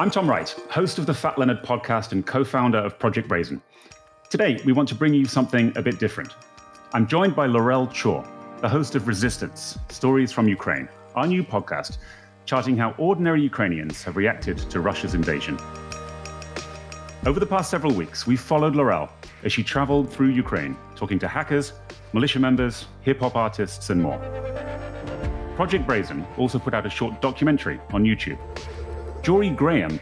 I'm Tom Wright, host of the Fat Leonard podcast and co-founder of Project Brazen. Today, we want to bring you something a bit different. I'm joined by Laurel Chor, the host of Resistance, Stories from Ukraine, our new podcast, charting how ordinary Ukrainians have reacted to Russia's invasion. Over the past several weeks, we've followed Laurel as she traveled through Ukraine, talking to hackers, militia members, hip-hop artists, and more. Project Brazen also put out a short documentary on YouTube. Jory Graham,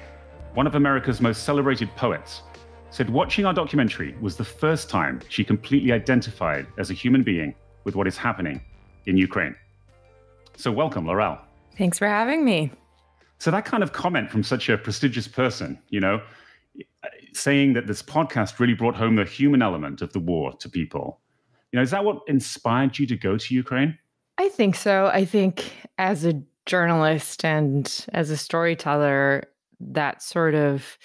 one of America's most celebrated poets, said watching our documentary was the first time she completely identified as a human being with what is happening in Ukraine. So welcome, Laurel. Thanks for having me. So that kind of comment from such a prestigious person, saying that this podcast really brought home the human element of the war to people. Is that what inspired you to go to Ukraine? I think so. I think as a journalist and as a storyteller, that's sort of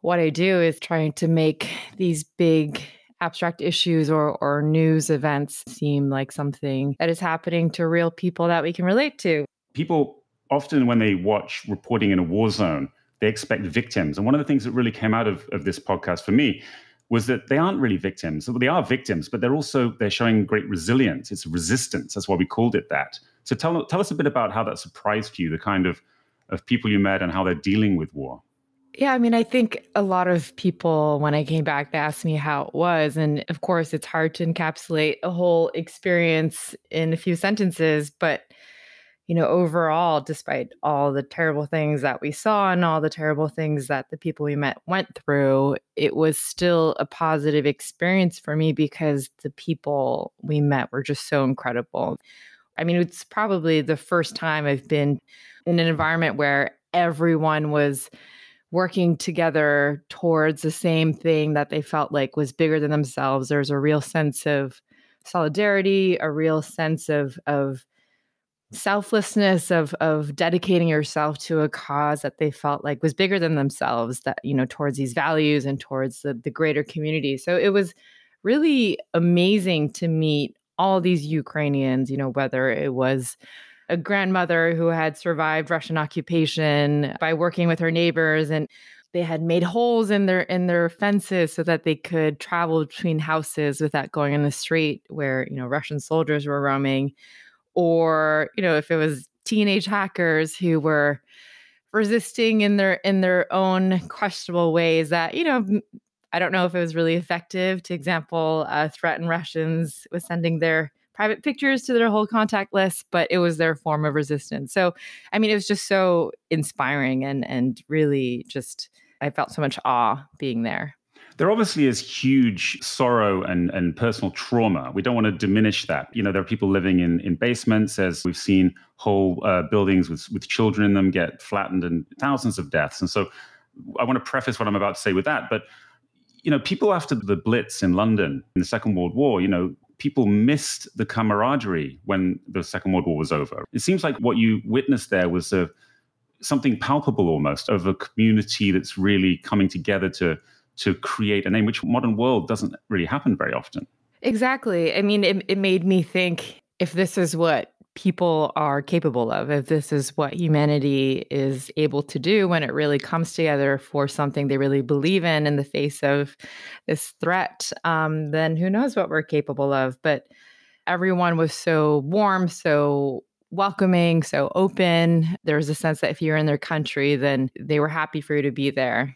what I do, is trying to make these big abstract issues or news events seem like something that is happening to real people that we can relate to. People often, when they watch reporting in a war zone, they expect victims. And one of the things that really came out of this podcast for me was that they aren't really victims. They are victims, but they're showing great resilience. It's resistance. That's why we called it that. So tell us a bit about how that surprised you, the kind of people you met and how they're dealing with war. Yeah, I think a lot of people, when I came back, they asked me how it was. And of course, it's hard to encapsulate a whole experience in a few sentences. But, overall, despite all the terrible things that we saw and all the terrible things that the people we met went through, it was still a positive experience for me because the people we met were just so incredible. It's probably the first time I've been in an environment where everyone was working together towards the same thing that they felt like was bigger than themselves. There's a real sense of solidarity, a real sense of selflessness, of dedicating yourself to a cause that they felt like was bigger than themselves, that, towards these values and towards the greater community. So it was really amazing to meet all these Ukrainians, whether it was a grandmother who had survived Russian occupation by working with her neighbors, and they had made holes in their fences so that they could travel between houses without going in the street where, Russian soldiers were roaming. Or, if it was teenage hackers who were resisting in their own questionable ways that, I don't know if it was really effective. To example, threaten Russians with sending their private pictures to their whole contact list, but it was their form of resistance. So, it was just so inspiring and really just, I felt so much awe being there. There obviously is huge sorrow and personal trauma. We don't want to diminish that. There are people living in basements, as we've seen whole buildings with children in them get flattened, and thousands of deaths. And so I want to preface what I'm about to say with that. But, people after the Blitz in London in the Second World War, people missed the camaraderie when the Second World War was over. It seems like what you witnessed there was something palpable almost of a community that's really coming together to create a name, which modern world doesn't really happen very often. Exactly. It made me think, if this is what people are capable of, if this is what humanity is able to do when it really comes together for something they really believe in the face of this threat, then who knows what we're capable of. But everyone was so warm, so welcoming, so open. There was a sense that if you're in their country, then they were happy for you to be there.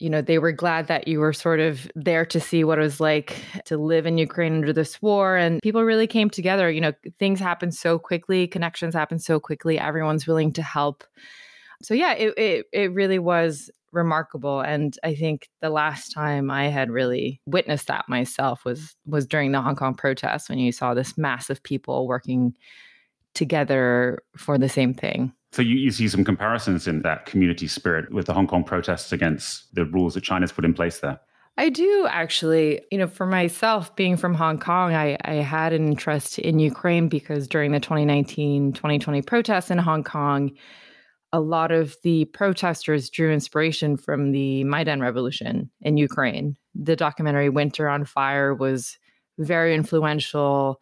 They were glad that you were sort of there to see what it was like to live in Ukraine under this war. And people really came together. Things happen so quickly. Connections happen so quickly. Everyone's willing to help. So yeah, it really was remarkable. And I think the last time I had really witnessed that myself was during the Hong Kong protests, when you saw this mass of people working together for the same thing. So you see some comparisons in that community spirit with the Hong Kong protests against the rules that China's put in place there. I do, actually. For myself, being from Hong Kong, I had an interest in Ukraine because during the 2019-2020 protests in Hong Kong, a lot of the protesters drew inspiration from the Maidan Revolution in Ukraine. The documentary Winter on Fire was very influential.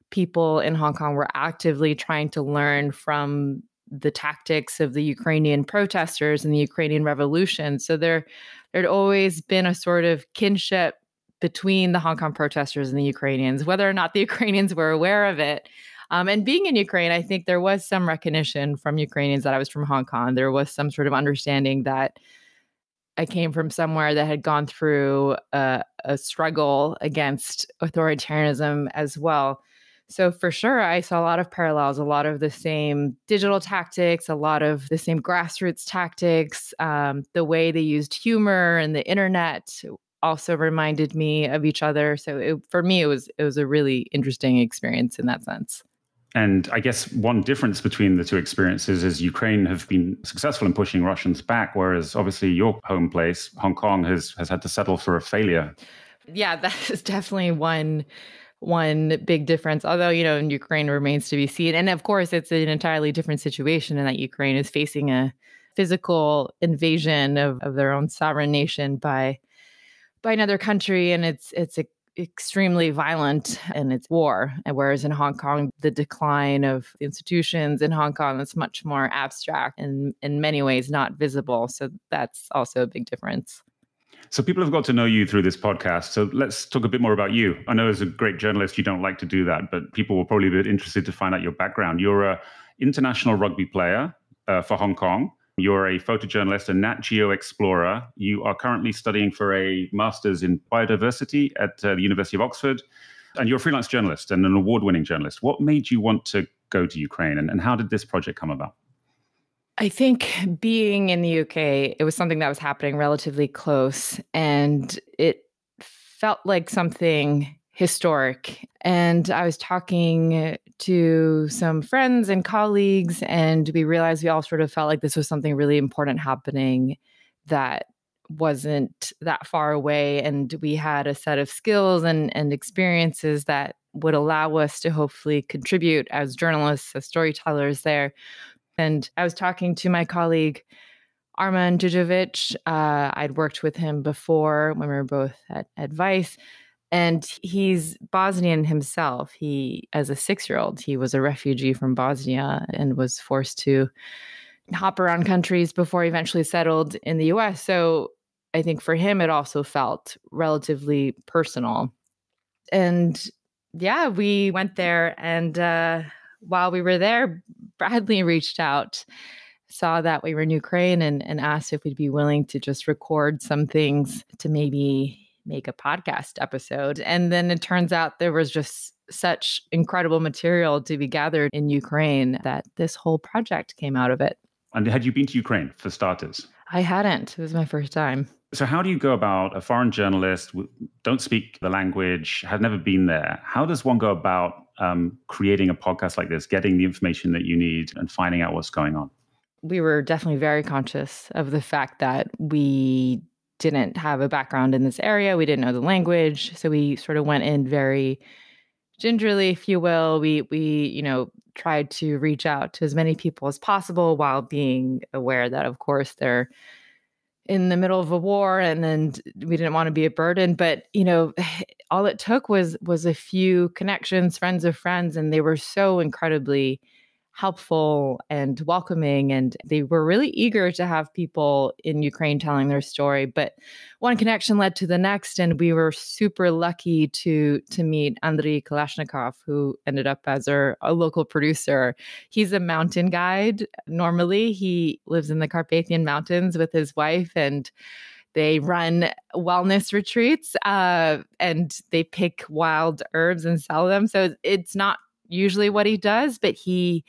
People in Hong Kong were actively trying to learn from the tactics of the Ukrainian protesters and the Ukrainian revolution. So there'd always been a sort of kinship between the Hong Kong protesters and the Ukrainians, whether or not the Ukrainians were aware of it. And being in Ukraine, I think there was some recognition from Ukrainians that I was from Hong Kong. There was some sort of understanding that I came from somewhere that had gone through a struggle against authoritarianism as well. So for sure, I saw a lot of parallels, a lot of the same digital tactics, a lot of the same grassroots tactics. The way they used humor and the internet also reminded me of each other. So for me, it was a really interesting experience in that sense. And I guess one difference between the two experiences is Ukraine have been successful in pushing Russians back, whereas obviously your home place, Hong Kong, has had to settle for a failure. Yeah, that is definitely one big difference. Although, in Ukraine remains to be seen. And of course, it's an entirely different situation in that Ukraine is facing a physical invasion of their own sovereign nation by another country. And it's extremely violent and it's war. And whereas in Hong Kong, the decline of institutions in Hong Kong is much more abstract and in many ways not visible. So that's also a big difference. So people have got to know you through this podcast. So let's talk a bit more about you. I know as a great journalist, you don't like to do that, but people will probably be interested to find out your background. You're an international rugby player for Hong Kong. You're a photojournalist, a Nat Geo explorer. You are currently studying for a master's in biodiversity at the University of Oxford. And you're a freelance journalist and an award-winning journalist. What made you want to go to Ukraine and how did this project come about? I think being in the UK, it was something that was happening relatively close and it felt like something historic. And I was talking to some friends and colleagues and we realized we all sort of felt like this was something really important happening that wasn't that far away. And we had a set of skills and experiences that would allow us to hopefully contribute as journalists, as storytellers there. And I was talking to my colleague, Arman Djudjevic. I'd worked with him before when we were both at Vice. And he's Bosnian himself. He, as a 6-year-old, he was a refugee from Bosnia and was forced to hop around countries before he eventually settled in the US. So I think for him, it also felt relatively personal. And yeah, we went there and while we were there, Bradley reached out, saw that we were in Ukraine and asked if we'd be willing to just record some things to maybe make a podcast episode. And then it turns out there was just such incredible material to be gathered in Ukraine that this whole project came out of it. And had you been to Ukraine for starters? I hadn't. It was my first time. So how do you go about a foreign journalist, don't speak the language, have never been there? How does one go about creating a podcast like this, getting the information that you need and finding out what's going on? We were definitely very conscious of the fact that we didn't have a background in this area. We didn't know the language. So we sort of went in very gingerly, if you will. We tried to reach out to as many people as possible while being aware that, of course, they're in the middle of a war and we didn't want to be a burden. But, all it took was a few connections, friends of friends, and they were so incredibly helpful and welcoming. And they were really eager to have people in Ukraine telling their story. But one connection led to the next. And we were super lucky to meet Andriy Kalashnikov, who ended up as a local producer. He's a mountain guide. Normally, he lives in the Carpathian Mountains with his wife and they run wellness retreats and they pick wild herbs and sell them. So it's not usually what he does, but he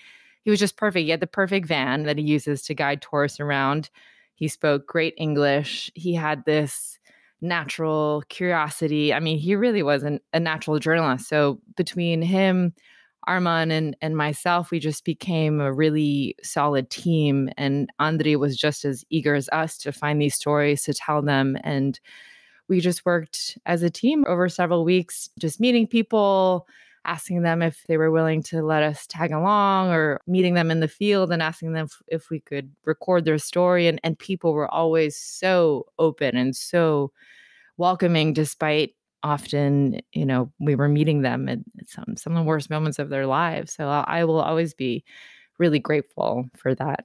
was just perfect. He had the perfect van that he uses to guide tourists around. He spoke great English. He had this natural curiosity. I mean, he really was a natural journalist. So between him, Arman, and myself, we just became a really solid team. And Andriy was just as eager as us to find these stories, to tell them. And we just worked as a team over several weeks, just meeting people, asking them if they were willing to let us tag along, or meeting them in the field and asking them if we could record their story. And people were always so open and so welcoming, despite often, we were meeting them at some of the worst moments of their lives. So I will always be really grateful for that.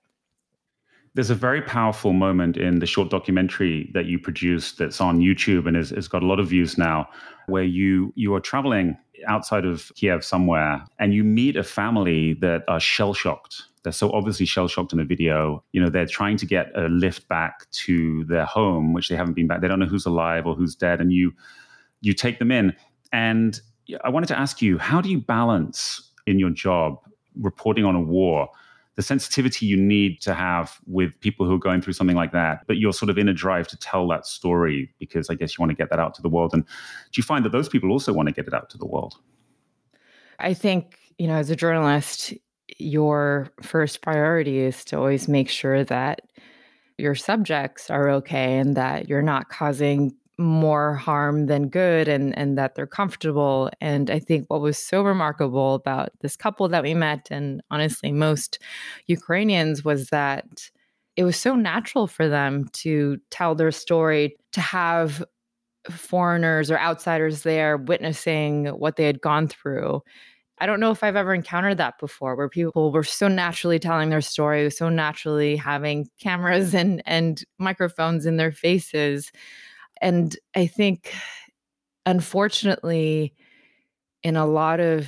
There's a very powerful moment in the short documentary that you produced that's on YouTube and has got a lot of views now, where you are traveling outside of Kiev somewhere and you meet a family that are shell-shocked. They're so obviously shell-shocked in the video. They're trying to get a lift back to their home, which they haven't been back. They don't know who's alive or who's dead. And you take them in. And I wanted to ask you, how do you balance in your job reporting on a war, the sensitivity you need to have with people who are going through something like that, but you're sort of in a drive to tell that story because I guess you want to get that out to the world. And do you find that those people also want to get it out to the world? I think, as a journalist, your first priority is to always make sure that your subjects are okay and that you're not causing more harm than good, and that they're comfortable. And I think what was so remarkable about this couple that we met, and honestly most Ukrainians, was that it was so natural for them to tell their story, to have foreigners or outsiders there witnessing what they had gone through. I don't know if I've ever encountered that before, where people were so naturally telling their story, so naturally having cameras and microphones in their faces. And I think, unfortunately, in a lot of,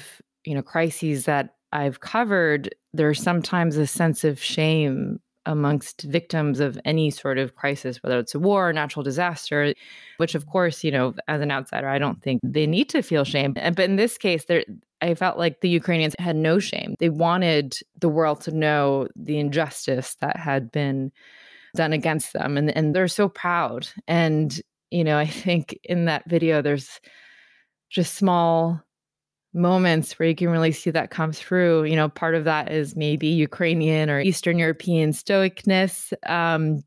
crises that I've covered, there's sometimes a sense of shame amongst victims of any sort of crisis, whether it's a war or natural disaster, which, of course, as an outsider, I don't think they need to feel shame. But in this case, I felt like the Ukrainians had no shame. They wanted the world to know the injustice that had been done against them. And they're so proud. And I think in that video, there's just small moments where you can really see that come through. Part of that is maybe Ukrainian or Eastern European stoicness.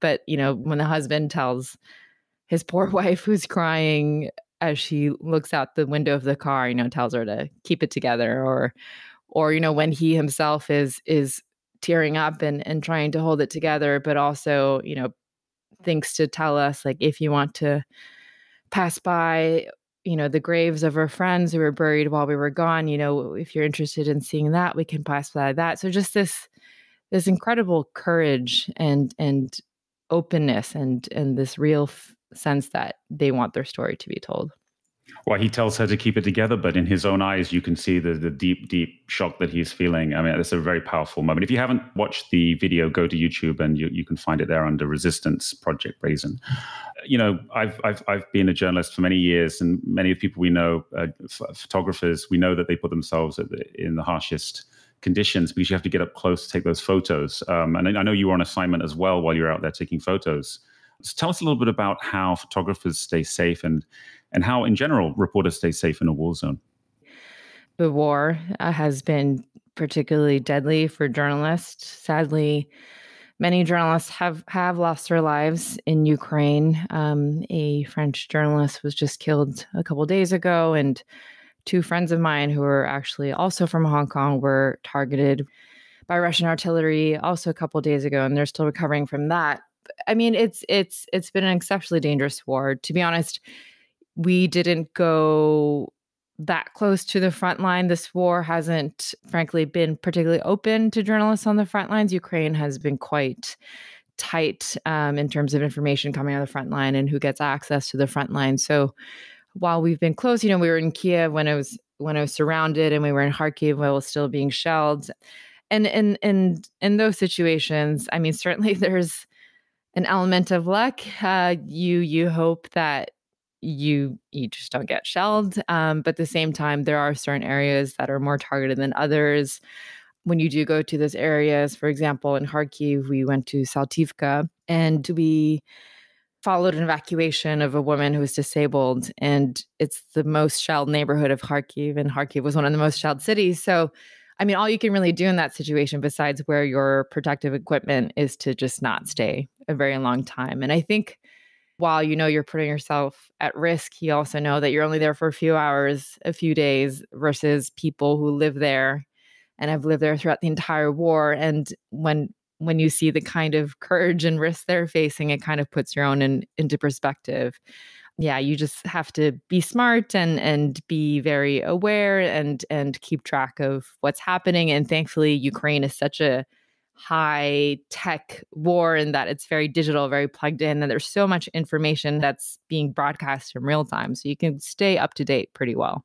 But, when the husband tells his poor wife who's crying as she looks out the window of the car, tells her to keep it together, or when he himself is tearing up and trying to hold it together, but also, thinks to tell us, like, if you want to pass by, the graves of our friends who were buried while we were gone, if you're interested in seeing that, we can pass by that. So just this incredible courage and openness and this real sense that they want their story to be told. Well, he tells her to keep it together, but in his own eyes, you can see the deep, deep shock that he's feeling. I mean, it's a very powerful moment. If you haven't watched the video, go to YouTube and you can find it there under Resistance, Project Brazen. I've been a journalist for many years, and many of the people we know, photographers, we know that they put themselves in the harshest conditions because you have to get up close to take those photos. And I know you were on assignment as well while you're out there taking photos. So tell us a little bit about how photographers stay safe and how, in general, reporters stay safe in a war zone. The war has been particularly deadly for journalists. Sadly, many journalists have lost their lives in Ukraine. A French journalist was just killed a couple of days ago, and two friends of mine who were actually also from Hong Kong were targeted by Russian artillery also a couple of days ago, and they're still recovering from that. I mean, it's been an exceptionally dangerous war. To be honest, we didn't go that close to the front line. This war hasn't, frankly, been particularly open to journalists on the front lines. Ukraine has been quite tight in terms of information coming on the front line and who gets access to the front line. So while we've been close, we were in Kiev when I was surrounded, and we were in Kharkiv while it was still being shelled. And in those situations, I mean, certainly there's an element of luck. You hope that you just don't get shelled. But at the same time, there are certain areas that are more targeted than others. When you do go to those areas, for example, in Kharkiv, we went to Saltivka and we followed an evacuation of a woman who was disabled. And it's the most shelled neighborhood of Kharkiv, and Kharkiv was one of the most shelled cities. So, I mean, all you can really do in that situation, besides wear your protective equipment, is to just not stay a very long time. And I think while you're putting yourself at risk, you also know that you're only there for a few hours, a few days, versus people who live there and have lived there throughout the entire war. And when you see the kind of courage and risk they're facing, it kind of puts your own into perspective. yeah, you just have to be smart and be very aware and keep track of what's happening. And thankfully, Ukraine is such a high tech war in that it's very digital, very plugged in, and there's so much information that's being broadcast in real time. So you can stay up to date pretty well.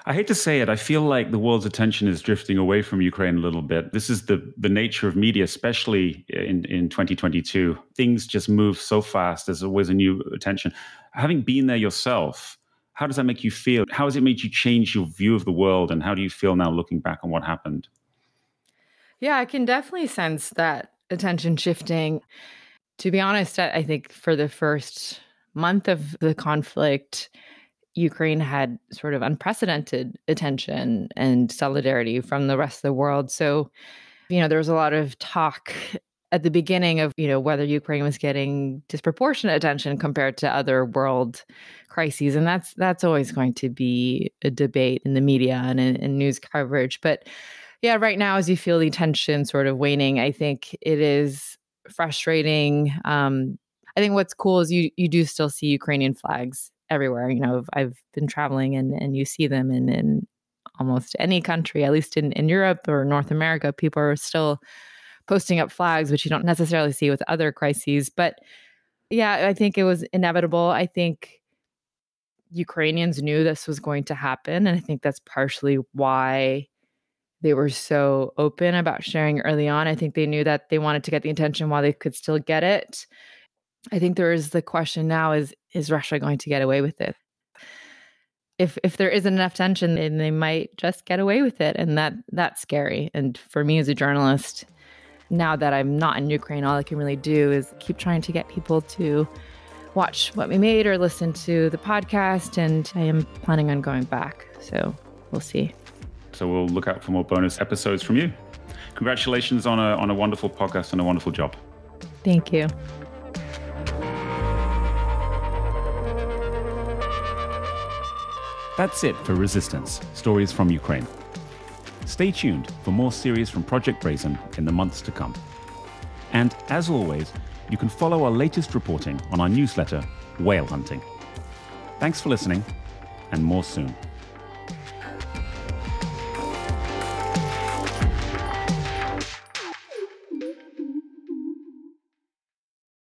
I hate to say it, I feel like the world's attention is drifting away from Ukraine a little bit. This is the nature of media, especially in 2022. Things just move so fast. There's always a new attention. Having been there yourself, how does that make you feel? How has it made you change your view of the world? And how do you feel now looking back on what happened? Yeah, I can definitely sense that attention shifting. To be honest, I think for the first month of the conflict, Ukraine had sort of unprecedented attention and solidarity from the rest of the world. So, there was a lot of talk at the beginning of, whether Ukraine was getting disproportionate attention compared to other world crises. And that's always going to be a debate in the media and in news coverage. But yeah, right now, as you feel the tension sort of waning, I think it is frustrating. I think what's cool is you do still see Ukrainian flags everywhere. I've been traveling and you see them in almost any country, at least in Europe or North America. People are still posting up flags, which you don't necessarily see with other crises. But yeah, I think it was inevitable. I think Ukrainians knew this was going to happen. And I think that's partially why they were so open about sharing early on. I think they knew that they wanted to get the attention while they could still get it. I think there is the question now is Russia going to get away with it? If there isn't enough tension, then they might just get away with it. And that's scary. And for me as a journalist, now that I'm not in Ukraine, all I can really do is keep trying to get people to watch what we made or listen to the podcast. And I am planning on going back. So we'll see. So we'll look out for more bonus episodes from you. Congratulations on a wonderful podcast and a wonderful job. Thank you. That's it for Resistance, Stories from Ukraine. Stay tuned for more series from Project Brazen in the months to come. And as always, you can follow our latest reporting on our newsletter, Whale Hunting. Thanks for listening, and more soon.